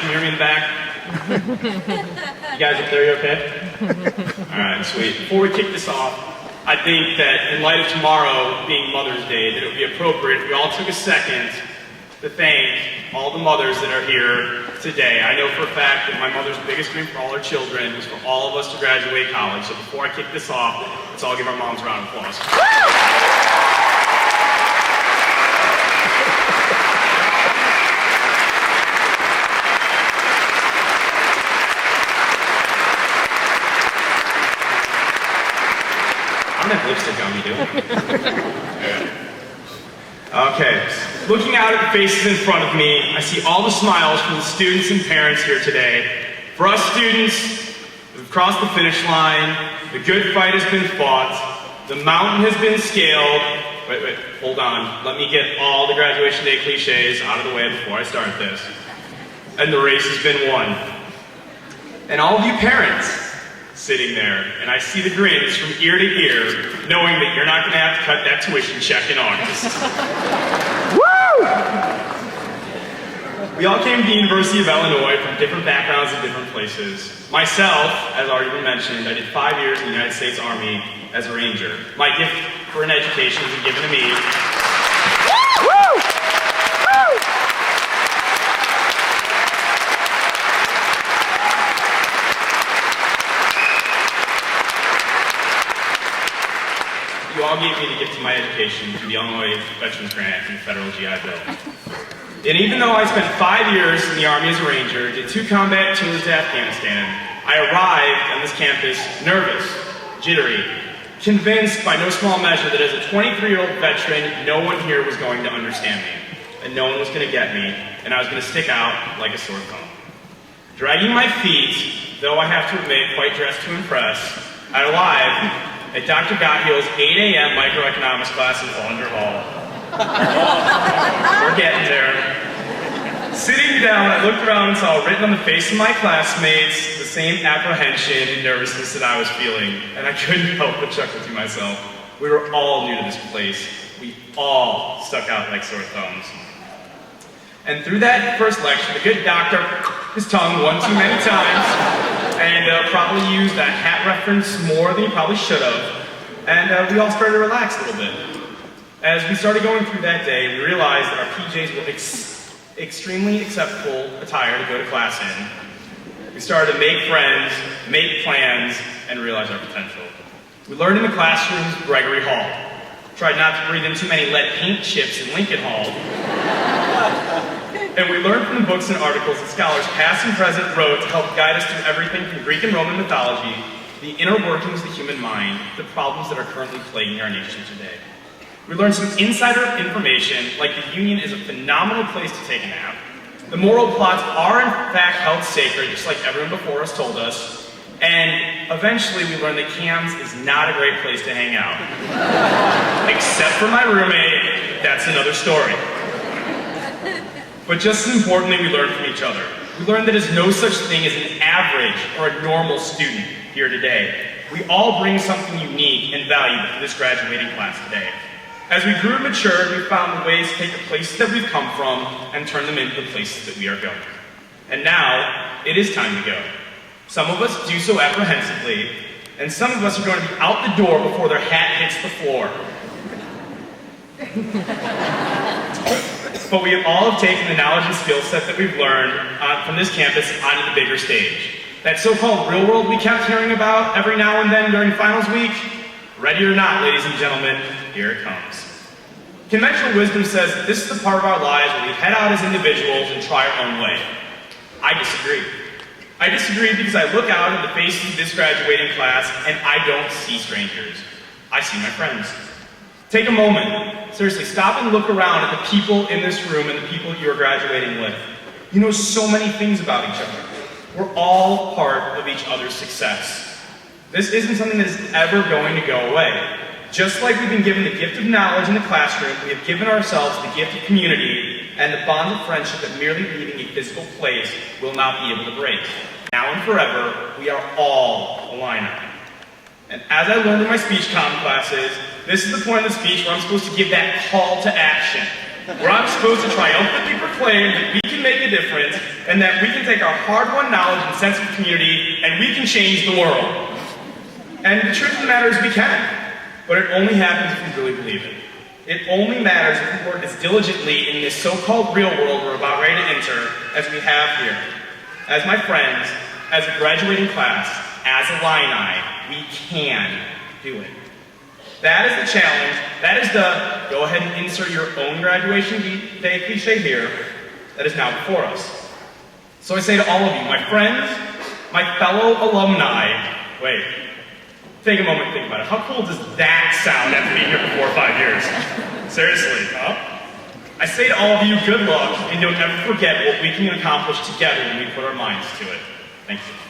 Can you hear me in the back? You guys up there, you okay? Alright, sweet. Before we kick this off, I think that in light of tomorrow being Mother's Day, that it would be appropriate if we all took a second to thank all the mothers that are here today. I know for a fact that my mother's biggest dream for all her children was for all of us to graduate college. So before I kick this off, let's all give our moms a round of applause. I don't have lipstick on me, do I? Okay. Looking out at the faces in front of me, I see all the smiles from the students and parents here today. For us students, we've crossed the finish line, the good fight has been fought, the mountain has been scaled. Wait, hold on. Let me get all the graduation day cliches out of the way before I start this. And the race has been won. And all of you parents sitting there, and I see the grins from ear to ear, knowing that you're not going to have to cut that tuition check in August. We all came to the University of Illinois from different backgrounds and different places. Myself, as already been mentioned, I did 5 years in the United States Army as a Ranger. My gift for an education has been given to me. You all gave me the gift of my education through the Illinois Veterans Grant and the Federal GI Bill. And even though I spent 5 years in the Army as a Ranger, did 2 combat tours to Afghanistan, I arrived on this campus nervous, jittery, convinced by no small measure that as a 23-year-old veteran, no one here was going to understand me, and no one was going to get me, and I was going to stick out like a sore thumb. Dragging my feet, though I have to admit, quite dressed to impress, I arrived at Dr. Gotthiel's 8 a.m. microeconomics class in Hollander Hall. We're getting there. Sitting down, I looked around and saw written on the face of my classmates the same apprehension and nervousness that I was feeling, and I couldn't help but chuckle to myself. We were all new to this place. We all stuck out like sore thumbs. And through that first lecture, the good doctor his tongue one too many times, and probably used that hat reference more than he probably should have, and we all started to relax a little bit. As we started going through that day, we realized that our PJs were extremely acceptable attire to go to class in. We started to make friends, make plans, and realize our potential. We learned in the classrooms of Gregory Hall. Tried not to breathe in too many lead paint chips in Lincoln Hall. And we learned from the books and articles that scholars past and present wrote to help guide us through everything from Greek and Roman mythology, the inner workings of the human mind, the problems that are currently plaguing our nation today. We learned some insider information, like the Union is a phenomenal place to take a nap. The moral plots are in fact held sacred, just like everyone before us told us. And eventually we learned that CAMS is not a great place to hang out. Except for my roommate, that's another story. But just as importantly, we learned from each other. We learned that there's no such thing as an average or a normal student here today. We all bring something unique and valuable to this graduating class today. As we grew and matured, we found ways to take the places that we've come from and turn them into the places that we are going. And now, it is time to go. Some of us do so apprehensively, and some of us are going to be out the door before their hat hits the floor. But we all have taken the knowledge and skill set that we've learned from this campus onto the bigger stage. That so-called real world we kept hearing about every now and then during finals week, ready or not, ladies and gentlemen, here it comes. Conventional wisdom says that this is the part of our lives where we head out as individuals and try our own way. I disagree. I disagree because I look out at the faces of this graduating class and I don't see strangers. I see my friends. Take a moment. Seriously, stop and look around at the people in this room and the people you're graduating with. You know so many things about each other. We're all part of each other's success. This isn't something that is ever going to go away. Just like we've been given the gift of knowledge in the classroom, we have given ourselves the gift of community and the bond of friendship that merely leaving a physical place will not be able to break. Now and forever, we are all a line-up. And as I learned in my speech comm classes, this is the point of the speech where I'm supposed to give that call to action, where I'm supposed to triumphantly proclaim that we can can make a difference, and that we can take our hard-won knowledge and sense of community, and we can change the world. And the truth of the matter is we can, but it only happens if we really believe it. It only matters if we work as diligently in this so-called real world we're about ready to enter as we have here. As my friends, as a graduating class, as Illini, we can do it. That is the challenge. That is the go ahead and insert your own graduation day cliche here that is now before us. So I say to all of you, my friends, my fellow alumni, wait, take a moment and think about it. How cool does that sound after being here for 4 or 5 years? Seriously, huh? I say to all of you, good luck, and don't ever forget what we can accomplish together when we put our minds to it. Thank you.